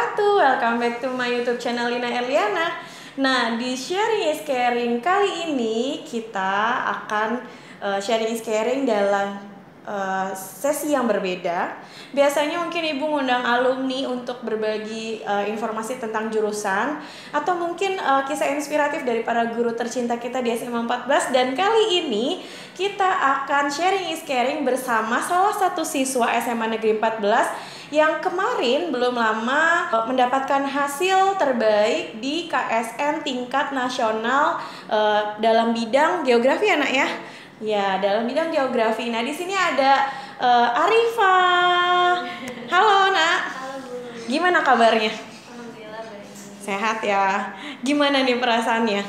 wabarakatuh. Welcome back to my YouTube channel Lina Erliana. Nah, di Sharing is Caring kali ini kita akan sharing is caring dalam sesi yang berbeda. Biasanya mungkin ibu ngundang alumni untuk berbagi informasi tentang jurusan, atau mungkin kisah inspiratif dari para guru tercinta kita di SMA 14. Dan kali ini kita akan sharing is caring bersama salah satu siswa SMA Negeri 14 yang kemarin belum lama mendapatkan hasil terbaik di KSN tingkat nasional dalam bidang geografi, anak ya. Ya, dalam bidang geografi. Nah, di sini ada Arifa. Halo, Nak. Halo, Bu. Gimana kabarnya? Alhamdulillah baik. Sehat ya. Gimana nih perasaannya?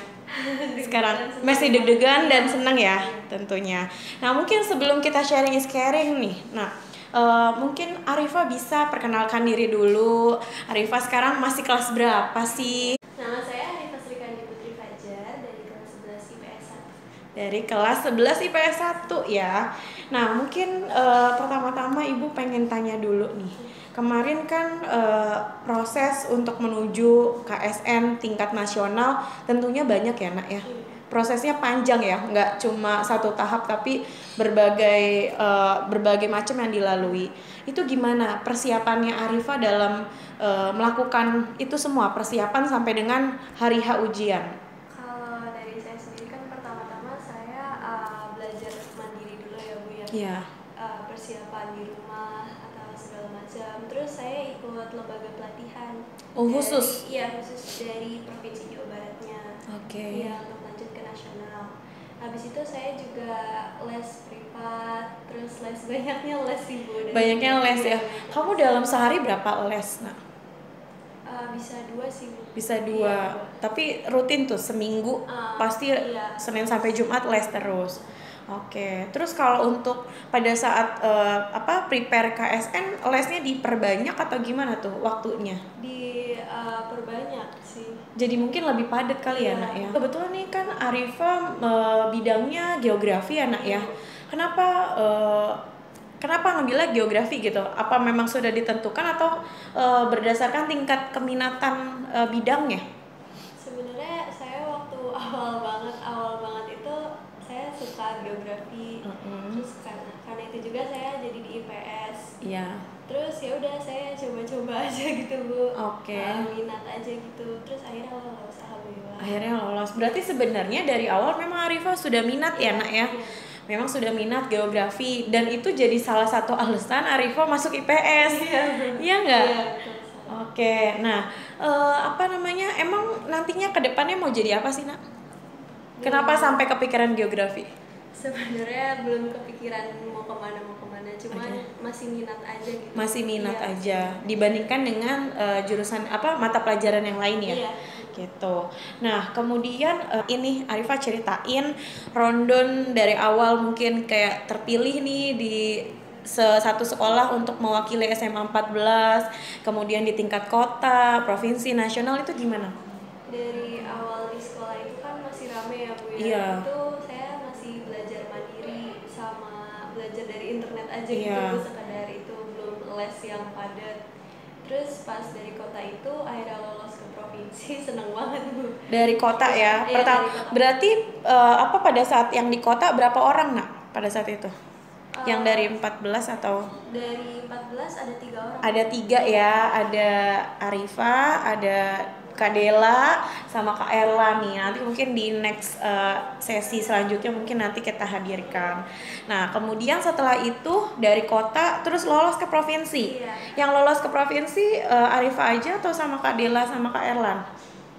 Sekarang masih deg-degan dan senang ya, tentunya. Nah, mungkin sebelum kita sharing is caring nih. Nah, mungkin Arifa bisa perkenalkan diri dulu. Arifa sekarang masih kelas berapa sih? Nama saya Arifa Srikandi Putri Fajar dari kelas 11 IPS 1. Dari kelas 11 IPS 1 ya. Nah, mungkin pertama-tama Ibu pengen tanya dulu nih. Kemarin kan proses untuk menuju KSN tingkat nasional tentunya banyak ya, Nak ya. Prosesnya panjang ya, nggak cuma satu tahap tapi berbagai macam yang dilalui. Itu gimana persiapannya Arifa dalam melakukan itu semua, persiapan sampai dengan hari H ujian? Kalau dari saya sendiri kan pertama-tama saya belajar mandiri dulu ya, Bu ya. Iya. Persiapan di rumah atau segala macam. Terus saya ikut lembaga pelatihan. Oh, khusus? Iya, khusus dari Provinsi Jawa Baratnya. Oke. Iya, untuk lanjut ke nasional. Habis itu saya juga les privat, terus les banyaknya les sih, Bu. Banyaknya les ya. Kamu dalam sehari berapa les, Nak? Bisa 2 sih, Bu. Bisa 2. Iya. Tapi rutin tuh seminggu pasti iya. Senin sampai Jumat les terus. Oke. Terus kalau untuk pada saat prepare KSN, lesnya diperbanyak atau gimana tuh waktunya? Perbanyak sih. Jadi mungkin lebih padat kali ya, Iya. Nak ya. Kebetulan nih kan Arifa bidangnya geografi ya, Nak ya. Kenapa ngambilnya geografi gitu? Apa memang sudah ditentukan atau berdasarkan tingkat keminatan bidangnya? Sebenarnya saya waktu awal banget itu saya suka geografi. Terus karena itu juga saya jadi di IPS. Iya. Terus ya udah saya coba-coba aja gitu, Bu. Oke. Minat aja gitu. Terus akhirnya lolos, alhamdulillah. Akhirnya lolos. Berarti sebenarnya dari awal memang Arifa sudah minat ya, Nak ya? Iya. Memang sudah minat geografi dan itu jadi salah satu alasan Arifa masuk IPS. Iya nggak? Iya, betul. Oke. Nah, emang nantinya ke depannya mau jadi apa sih, Nak? Kenapa sampai kepikiran geografi? Sebenarnya belum kepikiran mau kemana, cuman masih minat aja gitu. Masih minat Iya. aja dibandingkan dengan jurusan mata pelajaran yang lain ya. Iya. Gitu. Nah, kemudian ini Arifa ceritain rundown dari awal mungkin kayak terpilih nih di satu sekolah untuk mewakili SMA 14, kemudian di tingkat kota, provinsi, nasional, itu gimana? Dari awal di sekolah itu kan masih rame ya, Bu ya. Iya. Itu saya masih belajar mandiri sama belajar dari internet aja Iya. gitu, sekadar itu, belum les yang padat. Terus pas dari kota itu akhirnya lolos ke provinsi, seneng banget, Bu. Dari kota ya. Iya, Pertama, dari kota. berarti pada saat yang di kota berapa orang, Nak? Pada saat itu? Yang dari 14 atau? Dari 14 ada 3 orang. Ada 3 ya, ada Arifa, ada Kak Dela, sama Kak Erla nih. Nanti mungkin di next sesi selanjutnya mungkin nanti kita hadirkan. Nah, kemudian setelah itu dari kota terus lolos ke provinsi. Iya. Yang lolos ke provinsi Arifa aja atau sama Kak Dela sama Kak Erlan?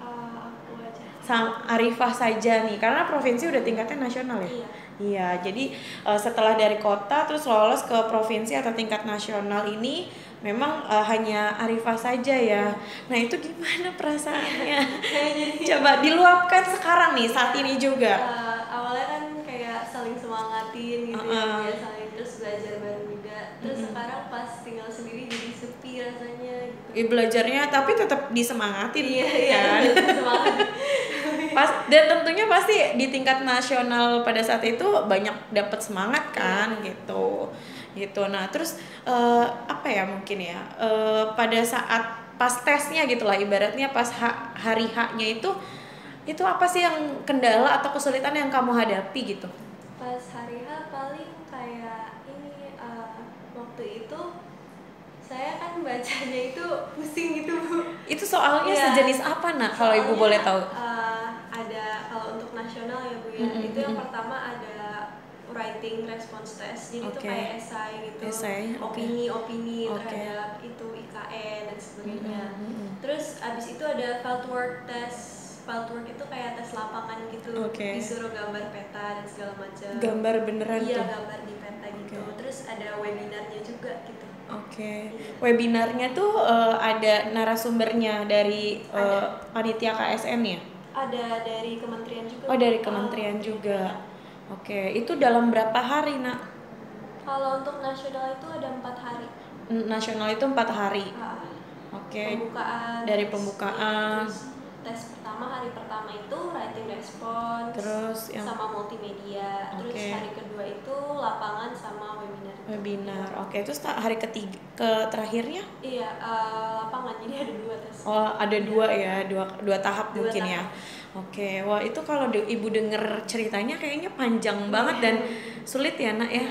Aku aja. Sama Arifah saja nih, karena provinsi udah tingkatnya nasional ya. Iya. Iya, jadi setelah dari kota terus lolos ke provinsi atau tingkat nasional ini memang hanya Arifah saja ya. Nah, itu gimana perasaannya? Coba diluapkan sekarang nih, saat ini juga. Awalnya kan kayak saling semangatin gitu ya, saling terus belajar bareng juga. Terus sekarang pas tinggal sendiri jadi sepi rasanya gitu. Belajarnya tapi tetap disemangatin Iya, kan. semangat. Dan tentunya pasti di tingkat nasional pada saat itu banyak dapat semangat kan gitu. Nah, terus mungkin ya pada saat pas tesnya gitulah, ibaratnya pas hari H-nya itu apa sih yang kendala atau kesulitan yang kamu hadapi gitu? Pas hari H paling kayak ini waktu itu saya kan bacanya itu pusing gitu Bu. Itu soalnya Iya. sejenis apa nak kalau ibu boleh tahu? Ada kalau untuk nasional ya Bu ya, itu yang pertama ada writing response test, jadi itu kayak esai gitu, opini terhadap itu IKN dan sebagainya. Terus abis itu ada fieldwork test. Fieldwork itu kayak tes lapangan gitu, disuruh gambar peta dan segala macam. Gambar beneran iya, tuh? gambar di peta gitu. Terus ada webinarnya juga gitu. Webinarnya tuh ada narasumbernya dari panitia KSN ya? Ada dari kementerian juga. Oh, dari kementerian juga. Itu dalam berapa hari nak? Kalau untuk nasional itu ada 4 hari. Nasional itu 4 hari. Pembukaan. Dari pembukaan. Terus tes pertama, hari pertama itu writing response. Terus yang sama multimedia. Terus hari kedua itu lapangan sama webinar. Terus hari terakhirnya? Iya, lapangan. Jadi ada 2 tes. Oh, ada 2 ya, dua tahap mungkin ya. Wah itu kalau ibu denger ceritanya kayaknya panjang banget dan sulit ya nak ya.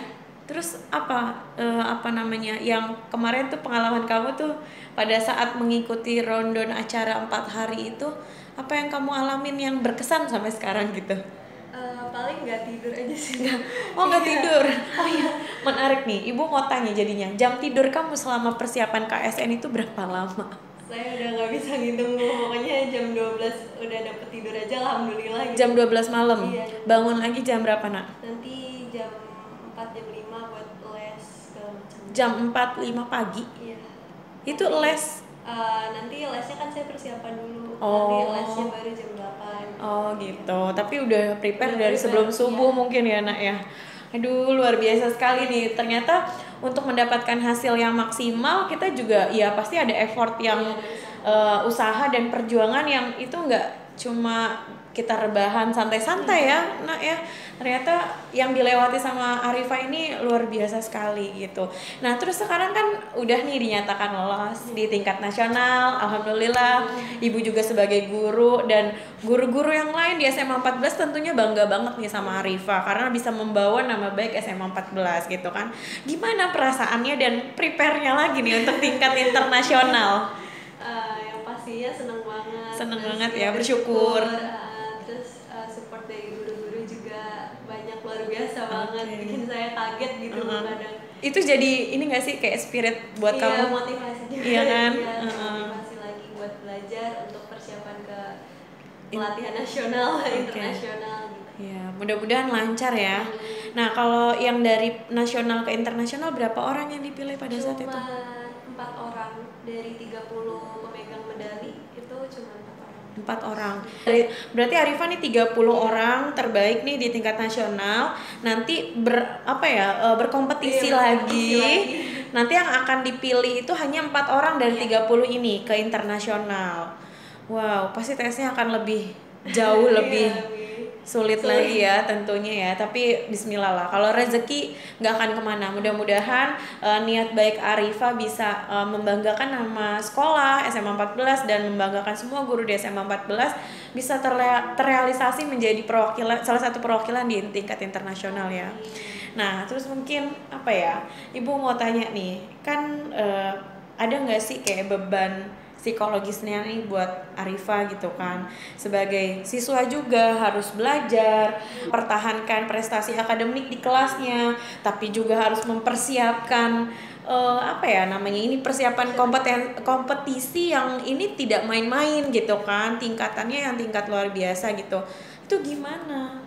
Terus apa namanya yang kemarin tuh pengalaman kamu tuh pada saat mengikuti rundown acara 4 hari itu, apa yang kamu alamin yang berkesan sampai sekarang gitu? Paling nggak tidur aja sih. Nggak tidur. Oh iya, menarik nih. Ibu mau tanya jadinya, jam tidur kamu selama persiapan KSN itu berapa lama? Saya udah nggak bisa ngitung, pokoknya jam 12 udah dapet tidur aja alhamdulillah gitu. Jam 12 malam? Iya. Bangun lagi jam berapa nak? Nanti jam 4, jam 5 buat les segala macam. Jam 4, 5 pagi? Iya. Itu les? Nanti lesnya kan saya persiapan dulu. Nanti lesnya baru jam 8. Oh gitu, tapi udah prepare dari sebelum subuh mungkin ya nak ya. Aduh luar biasa sekali nih, ternyata untuk mendapatkan hasil yang maksimal kita juga ya pasti ada effort yang usaha dan perjuangan yang itu nggak cuma kita rebahan santai-santai ya nak ya. Ternyata yang dilewati sama Arifah ini luar biasa sekali gitu. Nah terus sekarang kan udah nih dinyatakan lolos di tingkat nasional, alhamdulillah. Ibu juga sebagai guru dan guru-guru yang lain di SMA 14 tentunya bangga banget nih sama Arifah karena bisa membawa nama baik SMA 14 gitu kan. Gimana perasaannya dan prepare-nya lagi nih untuk tingkat internasional? Yang pastinya seneng banget. Seneng banget ya, bersyukur. Terus support dari guru-guru juga banyak, luar biasa banget, bikin saya kaget gitu kadang. Itu jadi ini nggak sih kayak spirit buat kamu? Iya, motivasi juga. Iya kan? Motivasi lagi buat belajar untuk persiapan ke pelatihan nasional, internasional gitu. Iya, mudah-mudahan lancar ya. Nah, kalau yang dari nasional ke internasional berapa orang yang dipilih pada saat itu? Cuma 4 orang dari 30 pemegang medali, itu cuma 4 orang. Berarti Arifah nih 30 orang terbaik nih di tingkat nasional. Nanti berkompetisi lagi. Nanti yang akan dipilih itu hanya 4 orang dari 30 ini ke internasional. Wow, pasti tesnya akan lebih jauh lebih sulit lagi ya tentunya ya, tapi bismillah lah, kalau rezeki nggak akan kemana. Mudah-mudahan niat baik Arifah bisa membanggakan nama sekolah SMA 14 dan membanggakan semua guru di SMA 14 bisa terrealisasi menjadi salah satu perwakilan di tingkat internasional ya. Nah terus mungkin Ibu mau tanya nih, kan ada nggak sih kayak beban psikologisnya nih buat Arifah gitu kan, sebagai siswa juga harus belajar, pertahankan prestasi akademik di kelasnya, tapi juga harus mempersiapkan ini persiapan kompetisi yang ini tidak main-main gitu kan, tingkatannya yang tingkat luar biasa gitu. Itu gimana?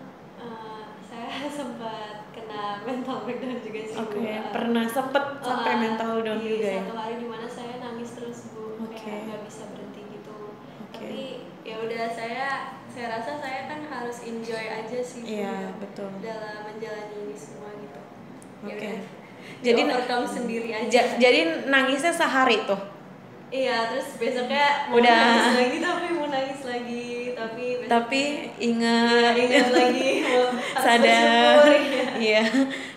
Saya sempat kena mental breakdown juga sih. Pernah sempet sampai mental down juga ya. Satu hari dimana saya nangis terus Bu, kayak nggak bisa berhenti gitu. Tapi ya udah, saya rasa saya kan harus enjoy aja sih Bu, betul, dalam menjalani ini semua gitu. Jadi overcome sendiri aja. Jadi nangisnya sehari tuh? Iya, terus besoknya mau nangis lagi, tapi ingat lagi, sadar. Iya.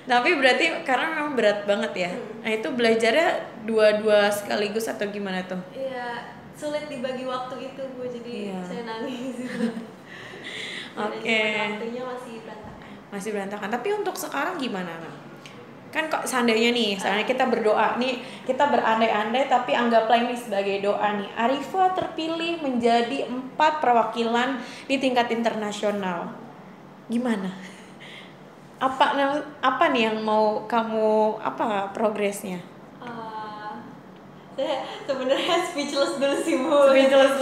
Tapi berarti karena memang berat banget ya. Nah itu belajarnya dua sekaligus atau gimana tuh? Iya, sulit dibagi waktu itu Bu, jadi saya nangis gitu. Oke. Waktunya masih berantakan. Tapi untuk sekarang gimana, Nak? Kan kok seandainya kita berdoa nih, kita berandai-andai tapi anggaplah ini sebagai doa nih. Arifa terpilih menjadi 4 perwakilan di tingkat internasional. Gimana? Apa nih yang mau kamu progresnya? Saya sebenarnya speechless dulu sih Bu. Speechless.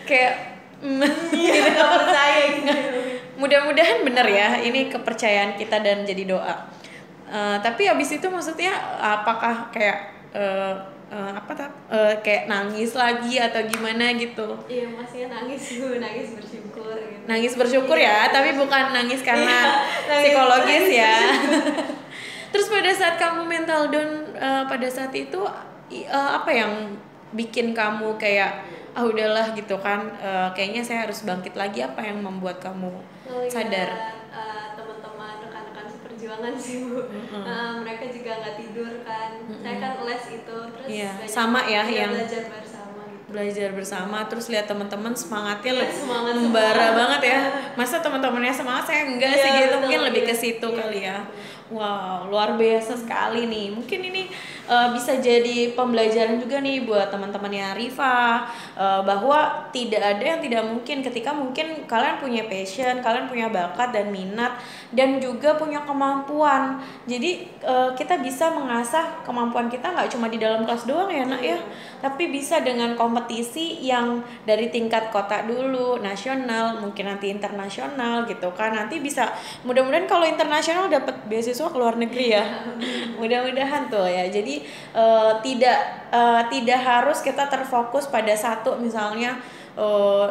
Kayak gitu, gak percaya gitu. Mudah-mudahan benar ya, ini kepercayaan kita dan jadi doa. Tapi abis itu maksudnya apakah kayak kayak nangis lagi atau gimana gitu? Iya, maksudnya nangis bersyukur gitu. Nangis bersyukur ya, tapi bukan nangis karena psikologis ya. Terus pada saat kamu mental down pada saat itu apa yang bikin kamu kayak udahlah gitu kan, kayaknya saya harus bangkit lagi, apa yang membuat kamu sadar? Teman-teman rekan-rekan seperjuangan sih Bu, mereka juga nggak tidur kan, saya kan les itu terus sama ya, yang belajar bersama terus lihat teman-teman semangatnya membara banget ya. Masa teman-temannya semangat, saya enggak sih gitu, mungkin lebih ke situ kali ya. Wow, luar biasa sekali nih. Mungkin ini bisa jadi pembelajaran juga nih buat teman-temannya Arifa, bahwa tidak ada yang tidak mungkin ketika mungkin kalian punya passion, kalian punya bakat dan minat dan juga punya kemampuan. Jadi kita bisa mengasah kemampuan kita nggak cuma di dalam kelas doang ya, Nak ya, tapi bisa dengan kompetisi yang dari tingkat kota dulu, nasional, mungkin nanti internasional gitu kan. Nanti bisa, mudah-mudahan kalau internasional dapat beasiswa ke luar negeri ya. Mudah-mudahan tuh ya. Jadi tidak harus kita terfokus pada satu misalnya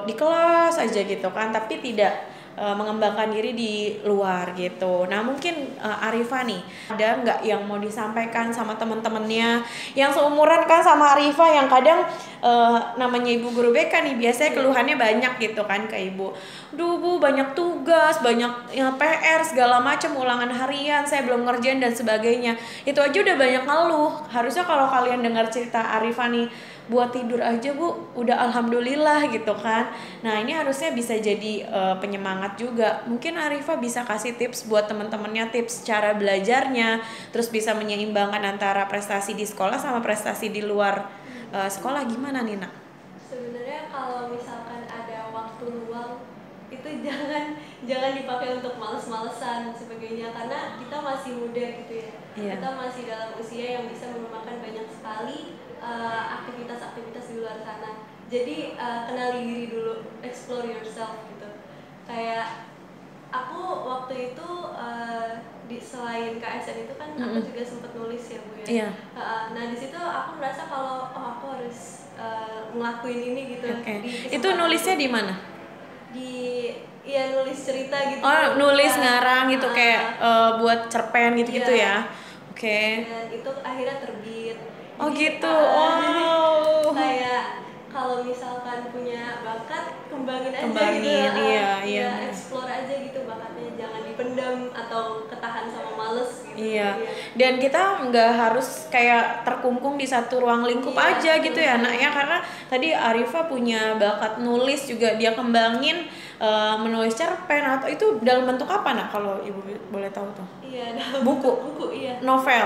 di kelas aja gitu kan, tapi tidak mengembangkan diri di luar gitu. Nah mungkin Arifa nih, ada nggak yang mau disampaikan sama teman-temannya yang seumuran kan sama Arifa, yang kadang namanya ibu guru BK nih biasanya keluhannya banyak gitu kan ke ibu. Duh Bu, banyak tugas, banyak PR segala macam, ulangan harian saya belum ngerjain dan sebagainya. Itu aja udah banyak ngeluh. Harusnya kalau kalian dengar cerita Arifa nih, buat tidur aja Bu udah alhamdulillah gitu kan. Nah ini harusnya bisa jadi penyemangat juga. Mungkin Arifa bisa kasih tips buat teman-temannya, tips cara belajarnya, terus bisa menyeimbangkan antara prestasi di sekolah sama prestasi di luar sekolah. Gimana nih, Nak? Sebenarnya kalau misalkan ada waktu luang itu jangan dipakai untuk males-malesan sebagainya, karena kita masih muda gitu ya. Kita masih dalam usia yang bisa melupakan banyak sekali aktivitas-aktivitas di luar sana. Jadi kenali diri dulu, explore yourself gitu. Kayak aku waktu itu selain KSN itu kan aku juga sempat nulis ya Bu ya. Nah di situ aku merasa kalau aku harus ngelakuin ini gitu. Itu nulisnya di mana? Nulis cerita gitu. Nulis ngarang gitu kayak buat cerpen gitu-gitu ya. Dan itu akhirnya terbit. Gitu. Kayak kalau misalkan punya bakat, kembangin aja gitu. Explore aja gitu bakatnya, jangan dipendam atau ketahan sama males gitu. Dan kita nggak harus kayak terkungkung di satu ruang lingkup aja gitu ya, Nak ya. Karena tadi Arifa punya bakat nulis juga, dia kembangin menulis cerpen atau itu dalam bentuk apa, Nak, kalau Ibu boleh tahu tuh? Dalam buku, novel.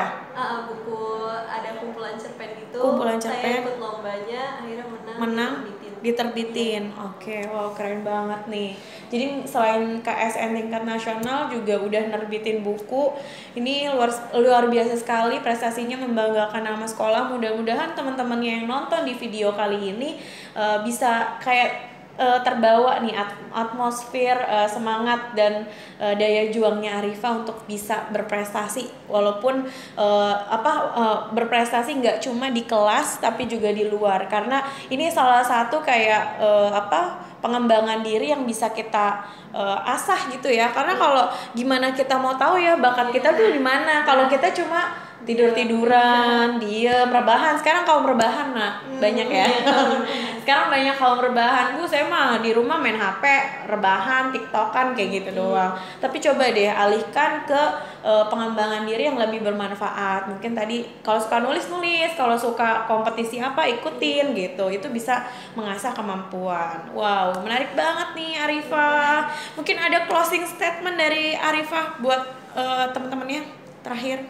Buku, ada kumpulan cerpen gitu. Saya ikut lombanya, akhirnya menang diterbitin. Wow, keren banget nih. Jadi selain KSN tingkat nasional juga udah nerbitin buku. Ini luar biasa sekali, prestasinya membanggakan nama sekolah. Mudah-mudahan teman-temannya yang nonton di video kali ini bisa kayak terbawa nih atmosfer semangat dan daya juangnya Arifa untuk bisa berprestasi, walaupun berprestasi nggak cuma di kelas tapi juga di luar, karena ini salah satu kayak pengembangan diri yang bisa kita asah gitu ya. Karena kalau gimana kita mau tahu ya bakat kita tuh di mana kalau kita cuma tidur-tiduran, diem, rebahan. Sekarang kaum rebahan banyak ya. Sekarang banyak kaum rebahan. Bu, saya mah di rumah main HP, rebahan, TikTokan kayak gitu doang. Tapi coba deh alihkan ke pengembangan diri yang lebih bermanfaat. Mungkin tadi kalau suka nulis, kalau suka kompetisi apa ikutin gitu. Itu bisa mengasah kemampuan. Wow, menarik banget nih Arifah. Mungkin ada closing statement dari Arifah buat teman-temannya terakhir.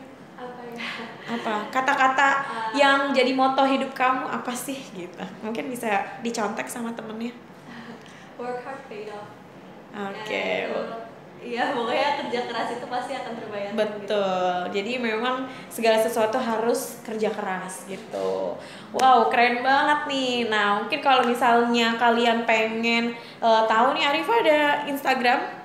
Apa kata-kata yang jadi moto hidup kamu apa sih gitu, mungkin bisa dicontek sama temennya. Work hard, pay off. Oke. Iya, pokoknya kerja keras itu pasti akan terbayar. Betul. Jadi memang segala sesuatu harus kerja keras gitu. Wow, keren banget nih. Nah, mungkin kalau misalnya kalian pengen tahu nih Arifah ada Instagram?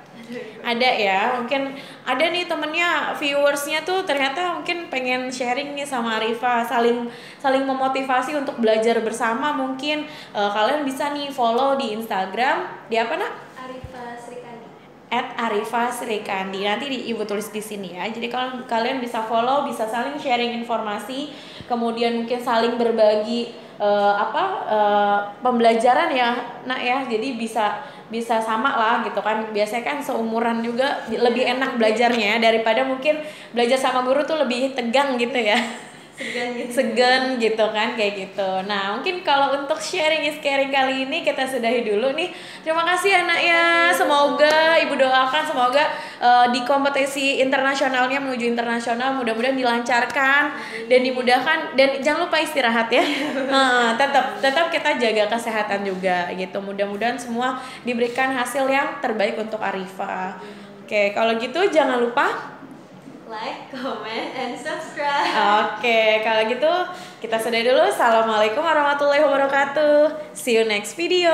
Ada ya, mungkin ada nih temennya, viewersnya tuh ternyata mungkin pengen sharing nih sama Arifah, saling memotivasi untuk belajar bersama. Mungkin kalian bisa nih follow di Instagram di apa nak? Arifah Srikandi. @arifah_srikandi. Nanti ibu tulis di sini ya. Jadi kalau kalian bisa follow, bisa saling sharing informasi, kemudian mungkin saling berbagi pembelajaran ya nak ya. Jadi bisa sama lah gitu kan. Biasanya kan seumuran juga lebih enak belajarnya ya, daripada mungkin belajar sama guru tuh lebih tegang gitu ya. Segan gitu kan, kayak gitu. Nah, mungkin kalau untuk sharing is caring kali ini kita sudahi dulu nih. Terima kasih anak ya. Semoga ibu doakan semoga di kompetisi internasionalnya menuju internasional mudah-mudahan dilancarkan dan dimudahkan, dan jangan lupa istirahat ya. Tetap kita jaga kesehatan juga gitu. Mudah-mudahan semua diberikan hasil yang terbaik untuk Arifah. Oke, kalau gitu jangan lupa like, comment, and subscribe. Oke, kalau gitu kita sudahi dulu. Assalamualaikum warahmatullahi wabarakatuh. See you next video.